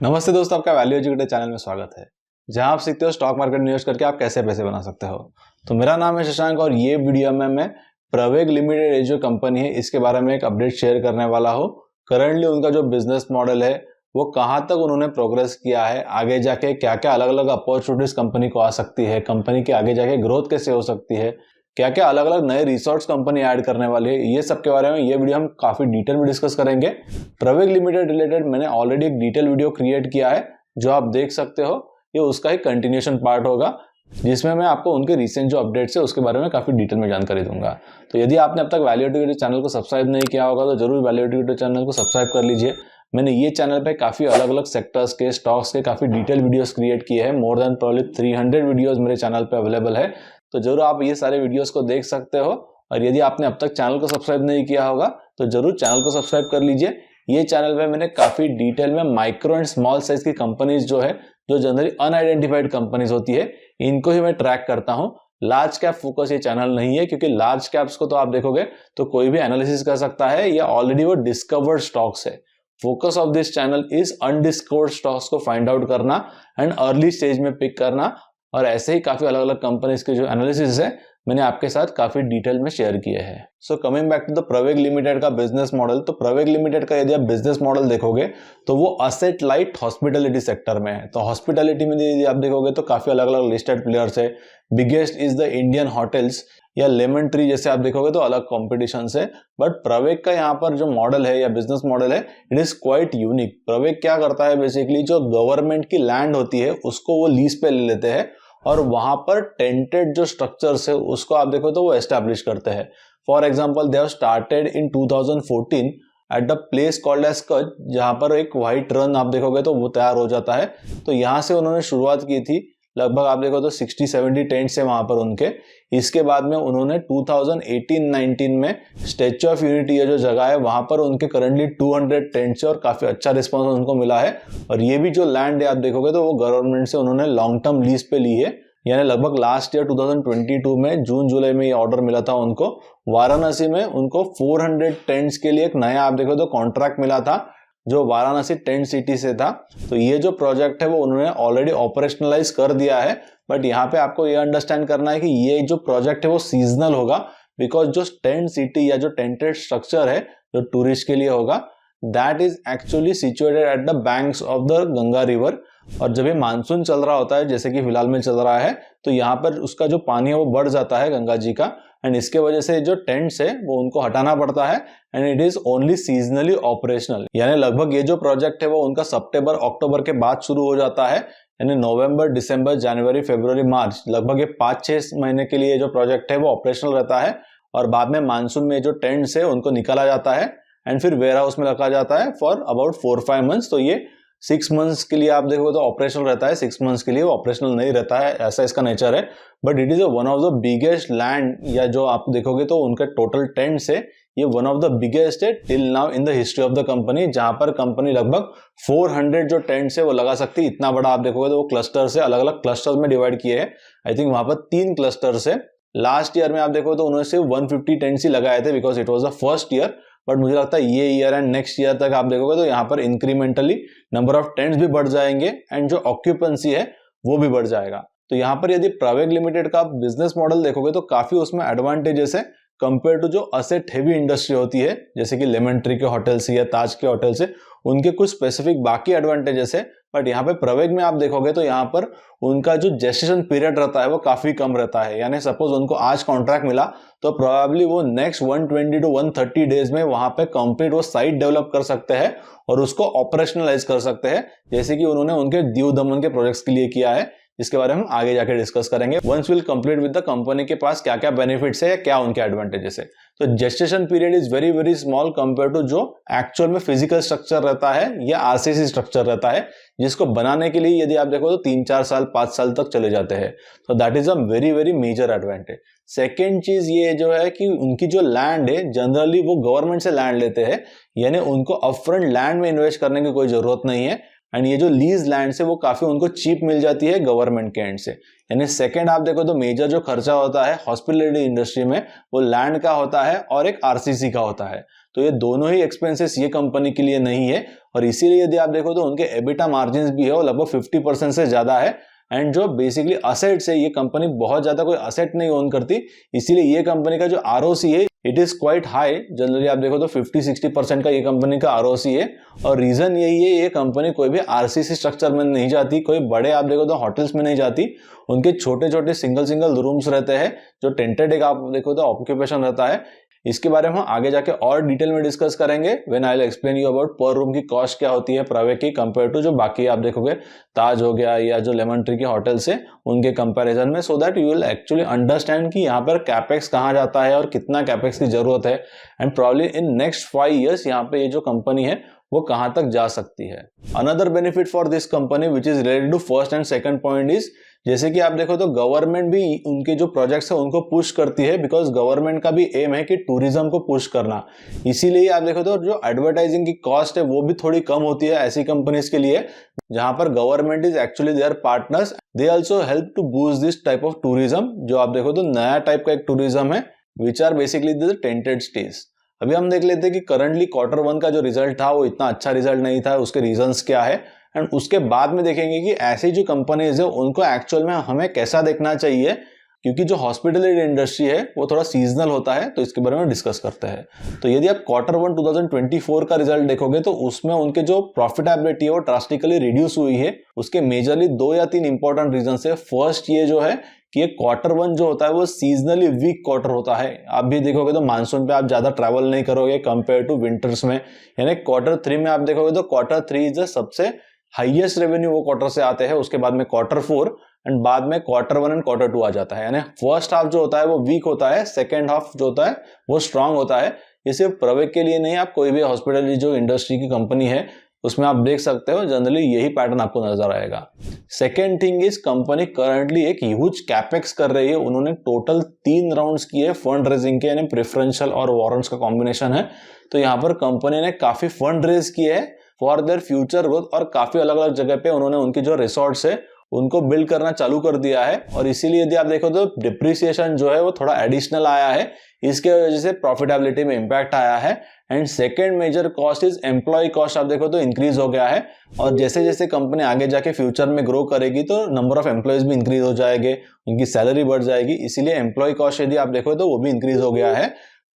नमस्ते दोस्तों, आपका वैल्यू एजुकेटर चैनल में स्वागत है, जहां आप सीखते हो स्टॉक मार्केट में इन्वेस्ट करके आप कैसे पैसे बना सकते हो। तो मेरा नाम है शशांक और ये वीडियो में मैं प्रवेग लिमिटेड ये जो कंपनी है इसके बारे में एक अपडेट शेयर करने वाला हूँ। करंटली उनका जो बिजनेस मॉडल है वो कहाँ तक उन्होंने प्रोग्रेस किया है, आगे जाके क्या क्या अलग अलग अपॉर्चुनिटीज कंपनी को आ सकती है, कंपनी के आगे जाके ग्रोथ कैसे हो सकती है, क्या क्या अलग अलग नए रिसोर्स कंपनी ऐड करने वाली है, ये सब के बारे में ये वीडियो हम काफी डिटेल में डिस्कस करेंगे। प्रवेग लिमिटेड रिलेटेड मैंने ऑलरेडी एक डिटेल वीडियो क्रिएट किया है जो आप देख सकते हो। ये उसका ही कंटिन्यूएशन पार्ट होगा जिसमें मैं आपको उनके रिसेंट जो अपडेट्स है उसके बारे में काफी डिटेल में जानकारी दूंगा। तो यदि आपने अब तक वैल्यू एजुकेटर चैनल को सब्सक्राइब नहीं किया होगा तो जरूर वैल्यू एजुकेटर चैनल को सब्सक्राइब कर लीजिए। मैंने ये चैनल पे काफी अलग अलग सेक्टर्स के स्टॉक्स के काफी डिटेल वीडियोस क्रिएट किए हैं। मोर देन प्रोबब्ली 300 वीडियोस मेरे चैनल पे अवेलेबल है, तो जरूर आप ये सारे वीडियोस को देख सकते हो। और यदि आपने अब तक चैनल को सब्सक्राइब नहीं किया होगा तो जरूर चैनल को सब्सक्राइब कर लीजिए। ये चैनल पे मैंने काफी डिटेल में माइक्रो एंड स्मॉल साइज की कंपनीज जो है, जो जनरली अनआइडेंटिफाइड कंपनीज होती है, इनको ही मैं ट्रैक करता हूँ। लार्ज कैप फोकस ये चैनल नहीं है, क्योंकि लार्ज कैप्स को तो आप देखोगे तो कोई भी एनालिसिस कर सकता है या ऑलरेडी वो डिस्कवर्ड स्टॉक्स है। Focus of this channel is undiscovered stocks को फाइंड आउट करना एंड अर्ली स्टेज में पिक करना। और ऐसे ही काफी अलग अलग कंपनीज के जो एनालिसिस है मैंने आपके साथ काफी डिटेल में शेयर किए हैं। So coming back to the Praveg limited का बिजनेस मॉडल, तो प्रवेग लिमिटेड का यदि आप बिजनेस मॉडल देखोगे तो वो असेट लाइट हॉस्पिटलिटी सेक्टर में है। तो हॉस्पिटलिटी में यदि आप देखोगे तो काफी अलग अलग लिस्टेड प्लेयर्स है। Biggest is the Indian hotels या लेमन ट्री जैसे आप देखोगे तो अलग कॉम्पिटिशन है। बट प्रवेग का यहाँ पर जो मॉडल है या बिजनेस मॉडल है इट इज क्वाइट यूनिक। प्रवेग क्या करता है, बेसिकली जो गवर्नमेंट की लैंड होती है उसको वो लीज पे ले लेते हैं और वहां पर टेंटेड जो स्ट्रक्चर्स है उसको आप देखो तो वो एस्टैब्लिश करते हैं। For example they have started in 2014 at the place called as Kutch, जहां पर एक व्हाइट रन आप देखोगे तो वो तैयार हो जाता है। तो यहाँ से उन्होंने शुरुआत की थी, लगभग आप देखो तो 60-70 टेंट्स है वहां पर उनके। इसके बाद में उन्होंने 2018-19 में स्टैच्यू ऑफ यूनिटी जो जगह है वहां पर उनके करंटली 200 टेंट्स है और काफी अच्छा रिस्पॉन्स उनको मिला है। और ये भी जो लैंड है आप देखोगे तो वो गवर्नमेंट से उन्होंने लॉन्ग टर्म लीज पे ली है, यानी लगभग लास्ट ईयर 2022 में जून जुलाई में ये ऑर्डर मिला था उनको। वाराणसी में उनको 400 टेंट्स के लिए एक नया आप देखो तो कॉन्ट्रैक्ट मिला था जो वाराणसी टेंट सिटी से था। तो ये जो प्रोजेक्ट है वो उन्होंने ऑलरेडी ऑपरेशनलाइज कर दिया है। बट यहाँ पे आपको ये अंडरस्टैंड करना है कि ये जो प्रोजेक्ट है वो सीजनल होगा, बिकॉज जो टेंट सिटी या जो टेंटेड स्ट्रक्चर है जो टूरिस्ट के लिए होगा that is actually situated at the banks of the Ganga river. और जब ये मानसून चल रहा होता है, जैसे कि फिलहाल में चल रहा है, तो यहाँ पर उसका जो पानी है वो बढ़ जाता है गंगा जी का, एंड इसके वजह से जो टेंट्स है वो उनको हटाना पड़ता है and it is only seasonally operational. यानी लगभग ये जो प्रोजेक्ट है वो उनका सितंबर अक्टूबर के बाद शुरू हो जाता है, यानी नवंबर दिसंबर जनवरी फरवरी मार्च लगभग ये 5-6 महीने के लिए जो प्रोजेक्ट है वो ऑपरेशनल रहता है। और बाद में मानसून में जो टेंट्स है उनको निकाला जाता है एंड फिर वेयर हाउस में रखा जाता है फॉर अबाउट 4-5 मंथ्स। तो ये 6 मंथ्स के लिए आप देखो तो ऑपरेशनल रहता है, 6 मंथ्स के लिए वो ऑपरेशनल नहीं रहता है, ऐसा इसका नेचर है। But it is one of the biggest land, या जो आप देखोगे तो उनके टोटल टेंट्स है ये वन ऑफ द बिगेस्ट है till now in the history of the company, जहां पर कंपनी लगभग 400 जो टेंट्स है वो लगा सकती है। इतना बड़ा आप देखोगे तो वो क्लस्टर से अलग अलग क्लस्टर्स में डिवाइड किए हैं। आई थिंक वहां पर 3 क्लस्टर्स है। लास्ट ईयर में आप देखो तो उन्होंने सिर्फ 150 टेंट्स ही लगाए थे because it was the first year. But मुझे लगता है ये ईयर एंड नेक्स्ट ईयर तक आप देखोगे तो यहाँ पर इंक्रीमेंटली नंबर ऑफ टेंट्स भी बढ़ जाएंगे एंड जो ऑक्यूपेंसी है वो भी बढ़ जाएगा। तो यहाँ पर यदि प्रवेग लिमिटेड का बिजनेस मॉडल देखोगे तो काफी उसमें एडवांटेजेस है कंपेयर टू जो असेट हेवी इंडस्ट्री होती है, जैसे कि लेमन ट्री के होटल से या ताज के होटल से, उनके कुछ स्पेसिफिक बाकी एडवांटेजेस है। बट यहाँ पे प्रवेग में आप देखोगे तो यहाँ पर उनका जो जेस्टेशन पीरियड रहता है वो काफी कम रहता है। यानी सपोज उनको आज कॉन्ट्रैक्ट मिला तो प्रोबेबली वो नेक्स्ट 120 to 130 डेज में वहां पे कंप्लीट वो साइट डेवलप कर सकते हैं और उसको ऑपरेशनलाइज कर सकते हैं, जैसे कि उन्होंने उनके दीव दमन के प्रोजेक्ट्स के लिए किया है, जिसके बारे में हम आगे जाके डिस्कस करेंगे। Once will complete with the company के पास क्या क्या बेनिफिट्स है या क्या उनके एडवांटेजेस है। तो gestation period is very very small compare to जो एक्चुअल में फिजिकल स्ट्रक्चर रहता है या आरसीसी स्ट्रक्चर रहता है, जिसको बनाने के लिए यदि आप देखो तो 3-4 साल 5 साल तक चले जाते हैं। तो that is a very very major advantage. Second चीज ये जो है कि उनकी जो लैंड है जनरली वो गवर्नमेंट से लैंड लेते हैं, यानी उनको अपफ्रंट लैंड में इन्वेस्ट करने की कोई जरूरत नहीं है एंड ये जो लीज लैंड से वो काफी उनको चीप मिल जाती है गवर्नमेंट के एंड से। यानी सेकंड आप देखो तो मेजर जो खर्चा होता है हॉस्पिटलिटी इंडस्ट्री में वो लैंड का होता है और एक आरसीसी का होता है। तो ये दोनों ही एक्सपेंसेस ये कंपनी के लिए नहीं है, और इसीलिए यदि आप देखो तो उनके एबिटा मार्जिन भी है वो लगभग 50% से ज्यादा है। एंड जो बेसिकली असेट्स है, ये कंपनी बहुत ज्यादा कोई असेट नहीं ओन करती, इसीलिए ये कंपनी का जो आरओसी है it is quite high. Generally आप देखो तो 50-60% का ये कंपनी का आरओसी है, और रीजन यही है, ये कंपनी कोई भी आरसीसी स्ट्रक्चर में नहीं जाती, कोई बड़े आप देखो तो होटल्स में नहीं जाती, उनके छोटे छोटे सिंगल रूम्स रहते हैं, जो टेंटेड एक आप देखो तो ऑक्यूपेशन रहता है। इसके बारे में हम आगे जाके और डिटेल में डिस्कस करेंगे when I will explain you about पर रूम की कॉस्ट क्या होती है प्रवेग की कंपेयर टू जो बाकी आप देखोगे ताज हो गया या जो लेमन ट्री के होटल्स है उनके कंपैरिजन में, so that you will actually understand कि यहाँ पर कैपेक्स कहाँ जाता है और कितना कैपेक्स की जरूरत है, and probably in next 5 years यहाँ पे ये जो कंपनी है वो कहां तक जा सकती है। Another benefit for this company which is related to first and second point is, जैसे कि आप देखो तो गवर्नमेंट भी उनके जो प्रोजेक्ट्स है उनको पुश करती है, बिकॉज गवर्नमेंट का भी एम है कि टूरिज्म को पुश करना। इसीलिए आप देखो तो जो एडवर्टाइजिंग की कॉस्ट है वो भी थोड़ी कम होती है ऐसी कंपनीज के लिए जहां पर government is actually their partners. They also help to boost this type of tourism, जो आप देखो तो नया टाइप का एक टूरिज्म है which are basically the tented stage. अभी हम देख लेते हैं कि करंटली Q1 का जो रिजल्ट था वो इतना अच्छा रिजल्ट नहीं था, उसके रीजंस क्या है, एंड उसके बाद में देखेंगे कि ऐसी जो कंपनीज है उनको एक्चुअल में हमें कैसा देखना चाहिए, क्योंकि जो हॉस्पिटलिटी इंडस्ट्री है वो थोड़ा सीजनल होता है, तो इसके बारे में डिस्कस करते हैं। तो यदि आप Q1 2024 का रिजल्ट देखोगे तो उसमें उनके जो प्रॉफिटेबिलिटी है वो ड्रास्टिकली रिड्यूस हुई है। उसके मेजरली 2 या 3 इंपॉर्टेंट रीजन है। फर्स्ट ये जो है कि ये Q1 जो होता है वो सीजनली वीक क्वार्टर होता है। आप भी देखोगे तो मानसून पे आप ज्यादा ट्रैवल नहीं करोगे कंपेयर टू विंटर्स में, यानी Q3 में आप देखोगे तो Q3 इज सबसे हाईएस्ट रेवेन्यू वो क्वार्टर से आते हैं, उसके बाद में Q4 एंड बाद में Q1 एंड Q2 आ जाता है। यानी फर्स्ट हाफ जो होता है वो वीक होता है, सेकेंड हाफ जो होता है वो स्ट्रांग होता है। ये सिर्फ प्रवेग के लिए नहीं, आप कोई भी हॉस्पिटल जो इंडस्ट्री की कंपनी है उसमें आप देख सकते हो, जनरली यही पैटर्न आपको नजर आएगा। Second thing is company currently एक ह्यूज कैपेक्स कर रही है। उन्होंने टोटल 3 राउंड्स किए फंड रेजिंग के, यानी प्रेफरेंशियल और वारंट्स का कॉम्बिनेशन है। तो यहाँ पर कंपनी ने काफी फंड रेज किए है फॉर देयर फ्यूचर ग्रोथ, और काफी अलग अलग जगह पे उन्होंने उनकी जो रिसोर्ट्स है उनको बिल्ड करना चालू कर दिया है। और इसीलिए यदि आप देखो तो डिप्रिसिएशन जो है वो थोड़ा एडिशनल आया है, इसके वजह से प्रॉफिटेबिलिटी में इंपैक्ट आया है। And second major cost is employ cost, आप देखो तो इंक्रीज हो गया है, और जैसे जैसे कंपनी आगे जाके फ्यूचर में ग्रो करेगी तो नंबर ऑफ एम्प्लॉयज भी इंक्रीज हो जाएंगे, उनकी सैलरी बढ़ जाएगी, इसीलिए एम्प्लॉय कॉस्ट यदि आप देखो तो वो भी इंक्रीज हो गया है।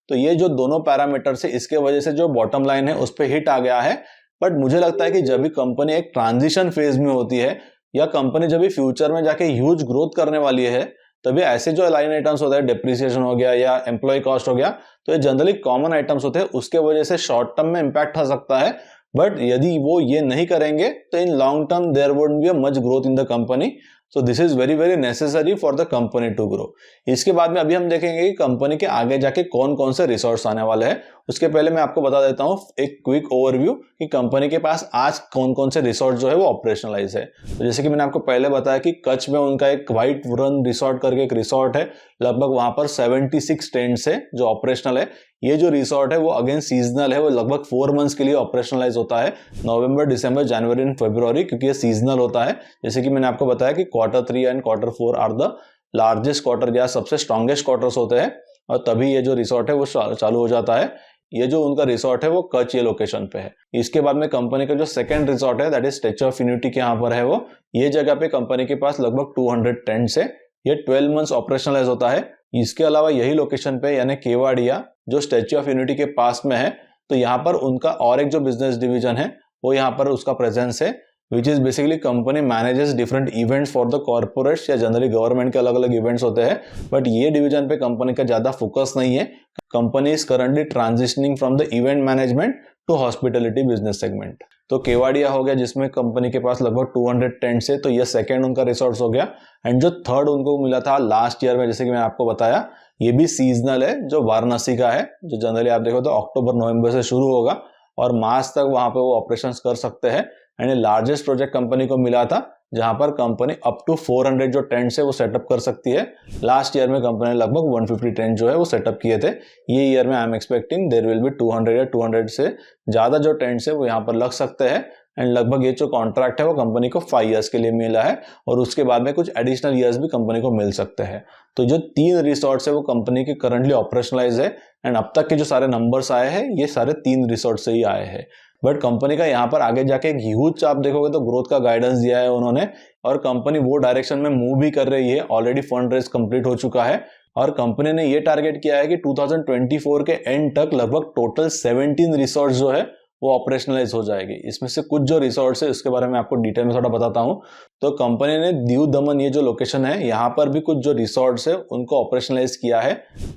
तो ये जो दोनों पैरामीटर है इसके वजह से जो बॉटम लाइन है उस पर हिट आ गया है। बट मुझे लगता है कि जब भी कंपनी एक ट्रांजिशन फेज में होती है या कंपनी जब भी फ्यूचर में जाके ह्यूज ग्रोथ करने वाली है, तभी ऐसे जो लाइन आइटम्स होते हैं, डिप्रिसिएशन हो गया या एम्प्लॉय कॉस्ट हो गया, तो ये जनरली कॉमन आइटम्स होते हैं, उसके वजह से शॉर्ट टर्म में इंपैक्ट आ सकता है। बट यदि वो ये नहीं करेंगे तो in long term there would be a much growth in the company. So this is very very necessary for the company to grow. इसके बाद में अभी हम देखेंगे कि कंपनी के आगे जाके कौन कौन से रिसोर्स आने वाले हैं। उसके पहले मैं आपको बता देता हूं एक क्विक ओवरव्यू कि कंपनी के पास आज कौन कौन से रिसोर्ट जो है वो ऑपरेशनलाइज है। तो जैसे कि मैंने आपको पहले बताया कि कच्छ में उनका एक व्हाइट रन रिसोर्ट करके एक रिसोर्ट है, लगभग वहां पर 76 टेंट्स है जो ऑपरेशनल है। ये जो रिसोर्ट है वो अगेन सीजनल है, वो लगभग 4 मंथ्स के लिए ऑपरेशनलाइज होता है, नवंबर, दिसंबर, जनवरी एंड फरवरी, क्योंकि ये सीजनल होता है। जैसे कि मैंने आपको बताया कि Q3 and Q4 are the largest quarter या सबसे स्ट्रॉन्गेस्ट क्वार्टर्स होते हैं, और तभी ये जो रिसोर्ट है वो चालू हो जाता है। ये जो उनका रिसोर्ट है वो कच्छ ये लोकेशन पे है। इसके बाद में कंपनी का जो सेकंड रिसोर्ट है that is statue of unity के यहाँ पर है, वो ये जगह पे कंपनी के पास लगभग 200 टेंट्स है। ये 12 मंथ्स ऑपरेशनलाइज होता है। इसके अलावा यही लोकेशन पे यानी केवाड़िया जो स्टैच्यू ऑफ यूनिटी के पास में है, तो यहाँ पर उनका और एक जो बिजनेस डिवीजन है वो यहाँ पर उसका प्रेजेंस है, which is basically company manages different events for the corporates या जनरली गवर्नमेंट के अलग अलग इवेंट्स होते हैं। बट ये डिवीजन पे कंपनी का ज्यादा फोकस नहीं है। Company is currently transitioning from the event management to hospitality business segment. तो केवाड़िया हो गया जिसमें कंपनी के पास लगभग 200 टेंट्स है, तो ये सेकंड उनका रिसोर्ट हो गया। एंड जो थर्ड उनको मिला था लास्ट ईयर में, जैसे कि मैंने आपको बताया, ये भी सीजनल है, जो वाराणसी का है, जो जनरली आप देखो तो अक्टूबर नवंबर से शुरू होगा और मार्च तक वहां पे वो ऑपरेशंस कर सकते हैं। एंड ये लार्जेस्ट प्रोजेक्ट कंपनी को मिला था जहां पर कंपनी अप टू 400 जो टेंट्स है वो सेटअप कर सकती है। लास्ट ईयर में कंपनी ने लगभग 150 टेंट जो है वो सेटअप किए थे। ये ईयर में I am expecting there will be 200 या 200 से ज्यादा जो टेंट्स है वो यहाँ पर लग सकते हैं। एंड लगभग ये जो कॉन्ट्रैक्ट है वो कंपनी को 5 इयर्स के लिए मिला है, और उसके बाद में कुछ एडिशनल ईयर्स भी कंपनी को मिल सकते हैं। तो जो 3 रिसोर्ट्स है वो कंपनी के करंटली ऑपरेशनलाइज है, एंड अब तक के जो सारे नंबर्स आए हैं ये सारे 3 रिसोर्ट से ही आए हैं। बट कंपनी का यहाँ पर आगे जाके एक ह्यूज आप देखोगे तो ग्रोथ का गाइडेंस दिया है उन्होंने, और कंपनी वो डायरेक्शन में मूव भी कर रही है। ऑलरेडी फंड रेज कंप्लीट हो चुका है और कंपनी ने ये टारगेट किया है कि 2024 के एंड तक लगभग टोटल 17 रिसोर्ट जो है वो ऑपरेशनलाइज हो जाएगी। इसमें से कुछ जो रिसोर्ट्स है उसके बारे में आपको डिटेल में थोड़ा बताता हूँ। तो कंपनी ने दीव दमन ये जो लोकेशन है यहाँ पर भी कुछ जो रिसोर्ट्स है उनको ऑपरेशनलाइज किया है।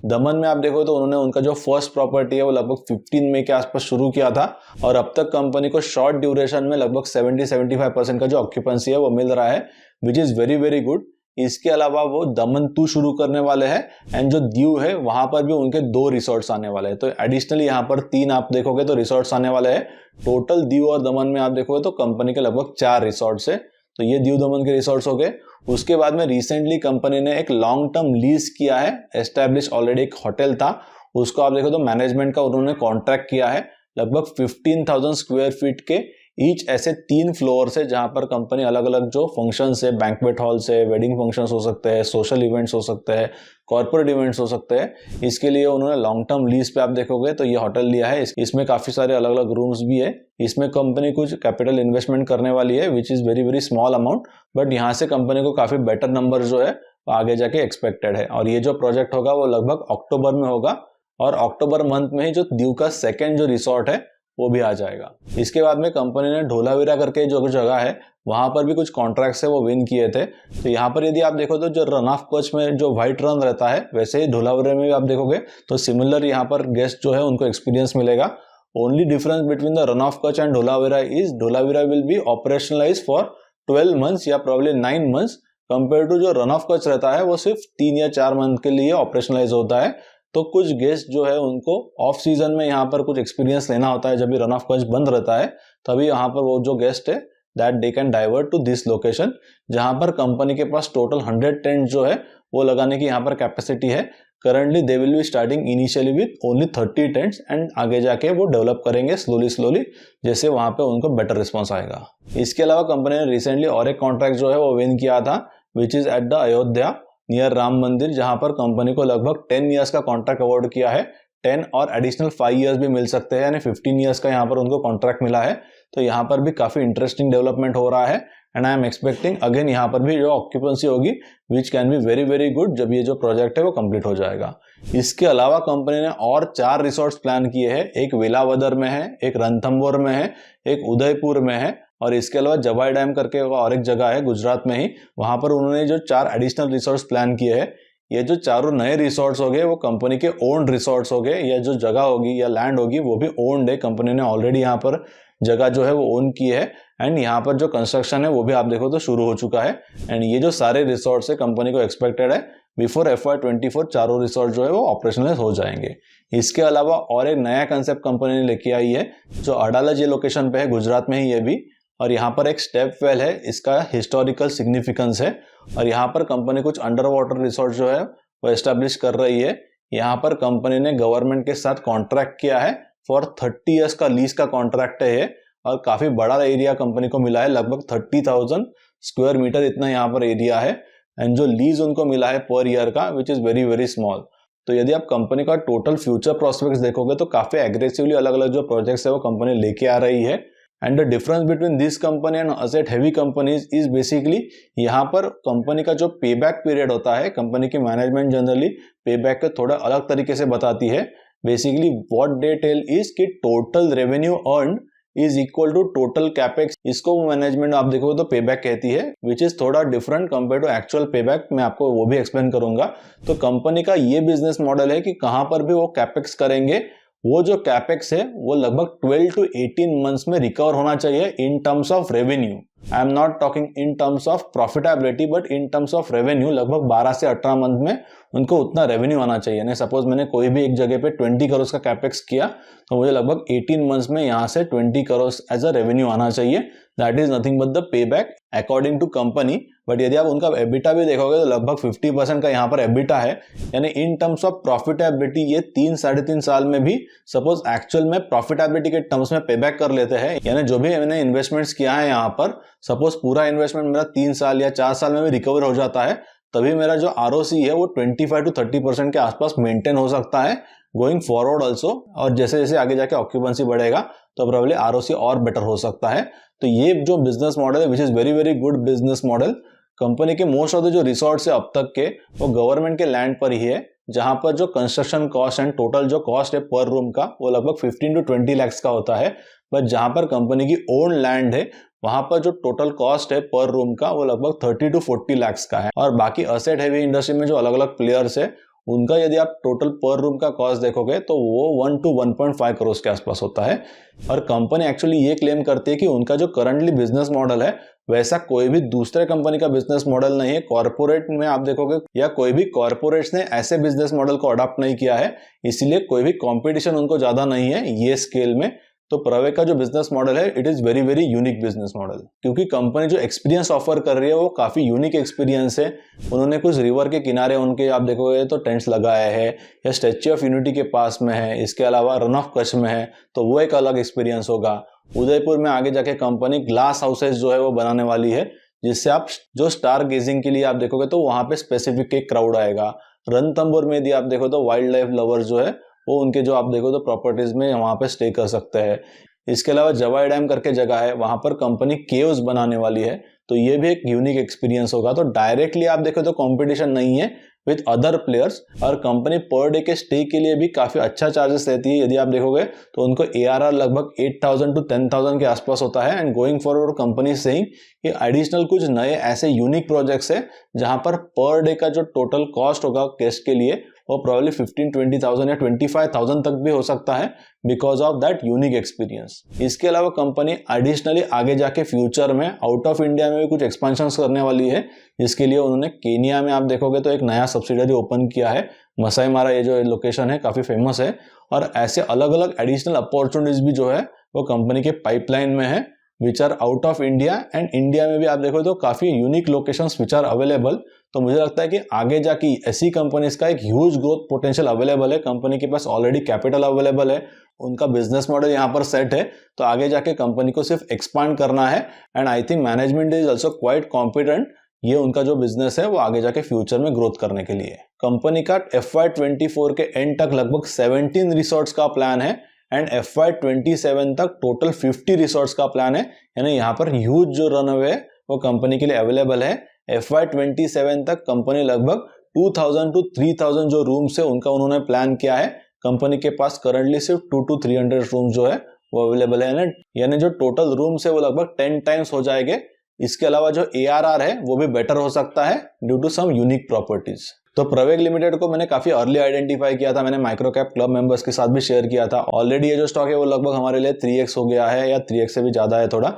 दमन में आप देखो तो उन्होंने उनका जो फर्स्ट प्रॉपर्टी है वो लगभग 15 मई के आसपास शुरू किया था और अब तक कंपनी को शॉर्ट ड्यूरेशन में लगभग 70-75% का जो ऑक्यूपेंसी है वो मिल रहा है, which is very very good. इसके अलावा वो दमन 2 शुरू करने वाले हैं एंड जो दीव है वहां पर भी उनके 2 रिसोर्ट्स आने वाले हैं। तो एडिशनली यहाँ पर 3 आप देखोगे तो रिसोर्ट्स आने वाले हैं। टोटल दीव और दमन में आप देखोगे तो कंपनी के लगभग 4 रिसोर्ट्स है। तो ये दीव दमन के रिसोर्ट्स हो गए। उसके बाद में रिसेंटली कंपनी ने एक लॉन्ग टर्म लीज किया है। एस्टैब्लिश ऑलरेडी एक होटल था, उसको आप देखो तो मैनेजमेंट का उन्होंने कॉन्ट्रैक्ट किया है लगभग 15,000 स्क्वायर फीट के ईच ऐसे 3 फ्लोर से, जहां पर कंपनी अलग अलग जो फंक्शंस है, बैंक्वेट हॉल से, वेडिंग फंक्शंस हो सकते हैं, सोशल इवेंट्स हो सकते हैं, कॉर्पोरेट इवेंट्स हो सकते हैं, इसके लिए उन्होंने लॉन्ग टर्म लीज पे आप देखोगे तो ये होटल लिया है। इसमें काफी सारे अलग अलग रूम्स भी है। इसमें कंपनी कुछ कैपिटल इन्वेस्टमेंट करने वाली है which is very very small amount, but यहाँ से कंपनी को काफी बेटर नंबर जो है आगे जाके एक्सपेक्टेड है। और ये जो प्रोजेक्ट होगा वो लगभग अक्टूबर में होगा और अक्टूबर मंथ में ही जो दीव का सेकेंड जो रिसोर्ट है वो भी आ जाएगा। इसके बाद में कंपनी ने ढोलावीरा करके जो जगह है वहां पर भी कुछ कॉन्ट्रैक्ट्स है वो विन किए थे। तो यहाँ पर यदि आप देखो तो जो रन ऑफ कच्छ में जो व्हाइट रन रहता है वैसे ही ढोलावीरा में भी आप देखोगे तो सिमिलर यहाँ पर गेस्ट जो है उनको एक्सपीरियंस मिलेगा। Only difference between the Rann of Kutch and Dholavira is Dholavira will be operationalize for 12 months या प्रॉब्ली 9 मंथ्स, कंपेयर टू जो रन ऑफ कच्छ रहता है वो सिर्फ 3 या 4 मंथ के लिए ऑपरेशनलाइज होता है। तो कुछ गेस्ट जो है उनको ऑफ सीजन में यहाँ पर कुछ एक्सपीरियंस लेना होता है, जब भी रन ऑफ कच्छ बंद रहता है तभी यहाँ पर वो जो गेस्ट है that they can divert to this location, जहाँ पर कंपनी के पास टोटल 100 टेंट जो है वो लगाने की यहाँ पर कैपेसिटी है। Currently they will be starting initially with only 30 tents and आगे जाके वो डेवलप करेंगे स्लोली जैसे वहाँ पे उनको बेटर रिस्पॉन्स आएगा। इसके अलावा कंपनी ने रिसेंटली और एक कॉन्ट्रैक्ट जो है वो विन किया था which is at the Ayodhya near Ram मंदिर, जहां पर कंपनी को लगभग 10 इयर्स का कॉन्ट्रैक्ट अवार्ड किया है। 10 और एडिशनल 5 इयर्स भी मिल सकते हैं, यानी 15 इयर्स का यहाँ पर उनको कॉन्ट्रैक्ट मिला है। तो यहाँ पर भी काफी इंटरेस्टिंग डेवलपमेंट हो रहा है and I am expecting again यहाँ पर भी जो ऑक्यूपेंसी होगी which can be very very good जब ये जो प्रोजेक्ट है वो कंप्लीट हो जाएगा। इसके अलावा कंपनी ने और 4 रिसोर्ट्स प्लान किए हैं। एक वेलावदर में है, एक रणथंभौर में है, एक उदयपुर में है और इसके अलावा जवाई डैम करके और एक जगह है गुजरात में ही, वहां पर उन्होंने जो 4 एडिशनल रिसोर्ट्स प्लान किए हैं। ये जो चारों नए रिसोर्ट्स हो गए वो कंपनी के ओन्ड रिसोर्ट्स हो गए, या जो जगह होगी या लैंड होगी वो भी ओन्ड है। कंपनी ने ऑलरेडी यहाँ पर जगह जो है वो ओन की है एंड यहाँ पर जो कंस्ट्रक्शन है वो भी आप देखो तो शुरू हो चुका है। एंड ये जो सारे रिसोर्ट्स है कंपनी को एक्सपेक्टेड है बिफोर FY24 चारों रिसोर्ट जो है वो ऑपरेशनलाइज हो जाएंगे। इसके अलावा और एक नया कंसेप्ट कंपनी ने लेके आई है जो अडालज ये लोकेशन पे है गुजरात में ही ये भी, और यहाँ पर एक स्टेप वेल है, इसका हिस्टोरिकल सिग्निफिकेंस है और यहाँ पर कंपनी कुछ अंडर वाटर रिसोर्ट जो है वो एस्टेब्लिश कर रही है। यहाँ पर कंपनी ने गवर्नमेंट के साथ कॉन्ट्रैक्ट किया है फॉर 30 इयर्स का लीज का कॉन्ट्रैक्ट है ये, और काफी बड़ा एरिया कंपनी को मिला है, लगभग 30,000 स्क्वायर मीटर इतना यहाँ पर एरिया है एंड जो लीज उनको मिला है पर ईयर का which is very very small. तो यदि आप कंपनी का टोटल फ्यूचर प्रोस्पेक्ट्स देखोगे तो काफी एग्रेसिवली अलग अलग जो प्रोजेक्ट्स है वो कंपनी लेके आ रही है। And the difference between this company and asset heavy companies is basically यहाँ पर कंपनी का जो पेबैक पीरियड होता है, कंपनी की मैनेजमेंट जनरली पेबैक को थोड़ा अलग तरीके से बताती है। Basically what they tell is कि total revenue earn is equal to total capex, इसको मैनेजमेंट आप देखोगे तो पेबैक कहती है, विच इज थोड़ा different compare to actual payback. मैं आपको वो भी एक्सप्लेन करूंगा। तो कंपनी का ये बिजनेस मॉडल है कि कहां पर भी वो कैपेक्स करेंगे, वो जो कैपेक्स है वो लगभग 12 to 18 मंथ्स में रिकवर होना चाहिए in terms of revenue. I am not talking in terms of profitability but in terms of revenue. लगभग 12 से 18 मंथ में उनको उतना रेवेन्यू आना चाहिए। यानी सपोज मैंने कोई भी एक जगह पे 20 करोड़ का कैपेक्स किया तो मुझे लगभग 18 मंथ्स में यहाँ से 20 करोड़ एज अ रेवेन्यू आना चाहिए। That is nothing but the pay back according to company. But यदि आप उनका एबिटा भी देखोगे तो लगभग 50% का यहाँ पर एबिटा है। यानी इन टर्म्स ऑफ प्रॉफिटेबिलिटी ये 3-3.5 साल में भी सपोज एक्चुअल में प्रॉफिटेबिलिटी के टर्म्स में पे बैक कर लेते हैं। यानी जो भी मैंने इन्वेस्टमेंट्स किया है यहाँ पर, सपोज पूरा इन्वेस्टमेंट मेरा 3 साल या 4 साल में भी रिकवर हो जाता है, तभी मेरा जो ROC है वो 25 to 30% के आसपास मेंटेन हो सकता है। गोइंग फॉरवर्ड ऑल्सो, और जैसे जैसे आगे जाके ऑक्यूपेंसी बढ़ेगा तो प्रोबेबली आरओसी और बेटर हो सकता है। तो ये जो बिजनेस मॉडल है which is very very good business model. Company के मोस्ट ऑफ द जो रिसोर्ट्स है अब तक के वो गवर्नमेंट के लैंड पर ही है, जहां पर जो कंस्ट्रक्शन कॉस्ट एंड टोटल जो कॉस्ट है पर रूम का वो लगभग 15 to 20 lakhs का होता है। बट जहां पर कंपनी की ओन लैंड है वहां पर जो टोटल कॉस्ट है पर रूम का वो लगभग 30 to 40 lakhs का है। और बाकी असेट हैवी इंडस्ट्री में जो अलग अलग प्लेयर्स है उनका यदि आप टोटल पर रूम का कॉस्ट देखोगे तो वो 1 to 1.5 करोड़ के आसपास होता है। और कंपनी एक्चुअली ये क्लेम करती है कि उनका जो करंटली बिजनेस मॉडल है वैसा कोई भी दूसरे कंपनी का बिजनेस मॉडल नहीं है। कॉर्पोरेट में आप देखोगे या कोई भी कॉर्पोरेट्स ने ऐसे बिजनेस मॉडल को अडॉप्ट नहीं किया है, इसलिए कोई भी कंपटीशन उनको ज्यादा नहीं है ये स्केल में। तो प्रवेग का जो बिजनेस मॉडल है it is very very unique business model, क्योंकि कंपनी जो एक्सपीरियंस ऑफर कर रही है वो काफी यूनिक एक्सपीरियंस है। उन्होंने कुछ रिवर के किनारे उनके आप देखोगे तो टेंट्स लगाए हैं, या स्टैच्यू ऑफ यूनिटी के पास में है, इसके अलावा रन ऑफ कच्छ में है तो वो एक अलग एक्सपीरियंस होगा। उदयपुर में आगे जाके कंपनी ग्लास हाउसेस जो है वो बनाने वाली है, जिससे आप जो स्टार गेजिंग के लिए आप देखोगे तो वहां पे स्पेसिफिक एक क्राउड आएगा। रणथंभौर में यदि आप देखो तो वाइल्ड लाइफ लवर जो है वो उनके जो आप देखो तो प्रॉपर्टीज में वहां पे स्टे कर सकते हैं। इसके अलावा जवाई डैम करके जगह है, वहां पर कंपनी केव्स बनाने वाली है, तो ये भी एक यूनिक एक्सपीरियंस होगा। तो डायरेक्टली आप देखो तो कंपटीशन नहीं है विथ अदर प्लेयर्स। और कंपनी पर डे के स्टे के लिए भी काफी अच्छा चार्जेस लेती है। यदि आप देखोगे तो उनको ARR लगभग 8,000 to 10,000 के आसपास होता है। And going forward company saying कि एडिशनल कुछ नए ऐसे यूनिक प्रोजेक्ट्स है जहां पर डे का जो टोटल कॉस्ट होगा गेस्ट के लिए वो प्रॉब्ली 15-20,000 या 25,000 तक भी हो सकता है because of that unique experience. इसके अलावा कंपनी एडिशनली आगे जाके फ्यूचर में आउट ऑफ इंडिया में भी कुछ एक्सपेंशन करने वाली है, जिसके लिए उन्होंने केनिया में आप देखोगे तो एक नया सब्सिडरी ओपन किया है। मसाई मारा ये जो लोकेशन है काफी फेमस है। और ऐसे अलग अलग एडिशनल अपॉर्चुनिटीज भी जो है वो कंपनी के पाइपलाइन में है which are out of India. And India में भी आप देखो तो काफी unique locations which are available. तो मुझे लगता है कि आगे जाके ऐसी कंपनीज का एक ह्यूज ग्रोथ पोटेंशियल अवेलेबल है। कंपनी के पास ऑलरेडी कैपिटल अवेलेबल है, उनका बिजनेस मॉडल यहाँ पर सेट है, तो आगे जाके कंपनी को सिर्फ एक्सपांड करना है। And I think management is also quite confident ये उनका जो बिजनेस है वो आगे जाके फ्यूचर में ग्रोथ करने के लिए। कंपनी का FY24 के एंड तक लगभग 17 रिसोर्ट्स का प्लान है एंड FY27 तक टोटल 50 रिसोर्ट्स का प्लान है। यानी यहाँ पर ह्यूज जो रनवे है वो कंपनी के लिए अवेलेबल है। FY27 तक कंपनी लगभग 2,000 to 3,000 जो रूम्स है उनका उन्होंने प्लान किया है। कंपनी के पास करंटली सिर्फ 200 to 300 रूम्स जो है वो अवेलेबल है, यानी जो टोटल रूम्स है वो लगभग 10 टाइम्स हो जाएंगे। इसके अलावा जो ARR है वो भी बेटर हो सकता है due to some unique properties. तो प्रवेग लिमिटेड को मैंने काफी अर्ली आइडेंटिफाई किया था, मैंने माइक्रो कैप क्लब मेंबर्स के साथ भी शेयर किया था। ऑलरेडी ये जो स्टॉक है वो लगभग हमारे लिए 3x हो गया है या 3x से भी ज्यादा है थोड़ा।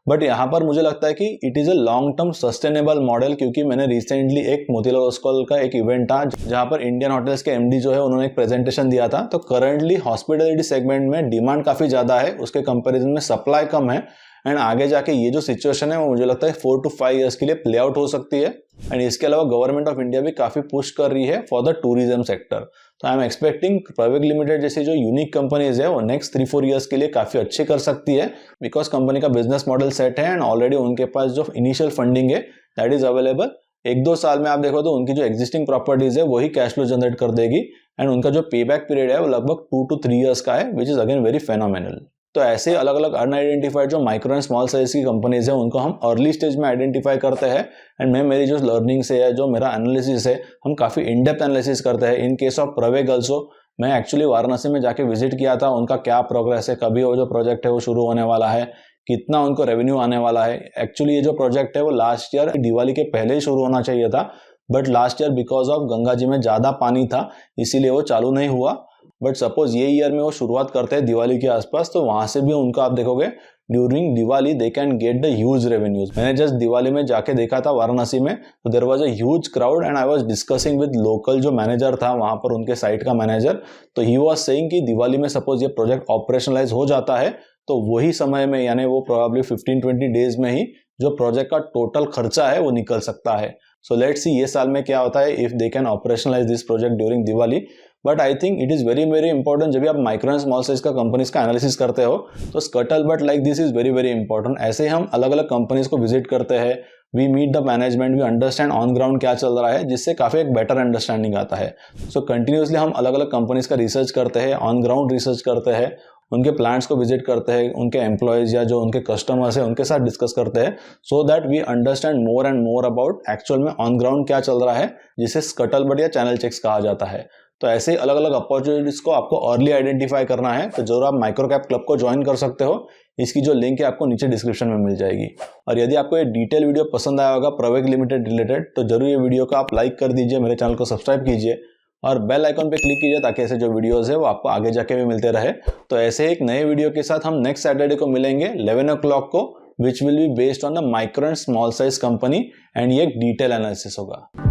बट यहाँ पर मुझे लगता है कि it is a long term sustainable model, क्योंकि मैंने रिसेंटली एक मोतीलाल ओस्वाल का एक इवेंट था जहाँ पर इंडियन होटल्स के MD जो है उन्होंने एक प्रेजेंटेशन दिया था। तो करंटली हॉस्पिटलिटी सेगमेंट में डिमांड काफी ज्यादा है, उसके कंपेरिजन में सप्लाई कम है। एंड आगे जाके ये जो सिचुएशन है वो मुझे लगता है 4 to 5 years के लिए प्ले आउट हो सकती है। एंड इसके अलावा गवर्नमेंट ऑफ इंडिया भी काफी पुश कर रही है फॉर द टूरिज्म सेक्टर। तो I am expecting Praveg limited जैसी जो यूनिक कंपनीज है वो नेक्स्ट 3-4 years के लिए काफी अच्छी कर सकती है, बिकॉज कंपनी का बिजनेस मॉडल सेट है एंड ऑलरेडी उनके पास जो इनिशियल फंडिंग है दैट इज अवेलेबल। 1-2 साल में आप देखो तो उनकी जो एग्जिस्टिंग प्रॉपर्टीज है वही कैश फ्लो जनरेट कर देगी। एंड उनका जो पे बैक पीरियड है वो लगभग 2 to 3 years का है, which is again very phenomenal. तो ऐसे अलग अलग अनआइडेंटिफाइड जो माइक्रो एंड स्मॉल साइज की कंपनीज है उनको हम अर्ली स्टेज में आइडेंटिफाई करते हैं। एंड मैं मेरी जो लर्निंग से है, जो मेरा एनालिसिस है, हम काफी इन डेप्थ एनालिसिस करते हैं। In case of Praveg also मैं एक्चुअली वाराणसी में जाके विजिट किया था, उनका क्या प्रोग्रेस है, कभी वो जो प्रोजेक्ट है वो शुरू होने वाला है, कितना उनको रेवेन्यू आने वाला है। एक्चुअली ये जो प्रोजेक्ट है वो लास्ट ईयर दिवाली के पहले ही शुरू होना चाहिए था, but last year because of Ganga ji में ज्यादा पानी था इसीलिए वो चालू नहीं हुआ। बट सपोज ये ईयर में वो शुरुआत करते हैं दिवाली के आसपास, तो वहां से भी उनका आप देखोगे during Diwali they can get the huge revenues. मैंने जस्ट दिवाली में जाके देखा था वाराणसी में, तो there was a huge crowd and I was discussing with local जो मैनेजर था वहां पर, उनके साइट का मैनेजर, तो ही वाज सेइंग कि दिवाली में सपोज ये प्रोजेक्ट ऑपरेशनलाइज हो जाता है तो वही समय में यानी वो प्रोबेबली 15-20 डेज में ही जो प्रोजेक्ट का टोटल खर्चा है वो निकल सकता है। सो लेट्स सी ये साल में क्या होता है if they can operationalize this project during Diwali. But I think it is very very important जब भी आप माइक्रो एंड स्मॉल साइज का कंपनीज का एनालिसिस करते हो तो scuttle but like this is very very important. ऐसे ही हम अलग अलग कंपनीज को विजिट करते हैं, we meet the management, we understand on ground क्या चल रहा है, जिससे काफ़ी एक बेटर अंडरस्टैंडिंग आता है। सो कंटिन्यूसली हम अलग अलग कंपनीज का रिसर्च करते हैं, ऑन ग्राउंड रिसर्च करते हैं, उनके प्लांट्स को विजिट करते हैं, उनके एम्प्लॉयज़ या जो उनके कस्टमर्स हैं उनके साथ डिस्कस करते हैं, so that we understand more and more about actual में ऑन ग्राउंड क्या चल रहा है, जिसे स्कटलबट या चैनल चेक्स कहा जाता है। तो ऐसे ही अलग अलग अपॉर्चुनिटीज को आपको अर्ली आइडेंटिफाई करना है तो जरूर आप माइक्रोकैप क्लब को ज्वाइन कर सकते हो। इसकी जो लिंक है आपको नीचे डिस्क्रिप्शन में मिल जाएगी। और यदि आपको ये डिटेल वीडियो पसंद आया होगा प्रवेग लिमिटेड रिलेटेड, तो जरूर ये वीडियो को आप लाइक कर दीजिए, मेरे चैनल को सब्सक्राइब कीजिए और बेल आइकन पे क्लिक कीजिए ताकि ऐसे जो वीडियोस है वो आपको आगे जाके भी मिलते रहे। तो ऐसे ही एक नए वीडियो के साथ हम नेक्स्ट सैटरडे को मिलेंगे 11 o'clock को, which will be based on the micro and small size company, and ये एक डिटेल एनालिसिस होगा।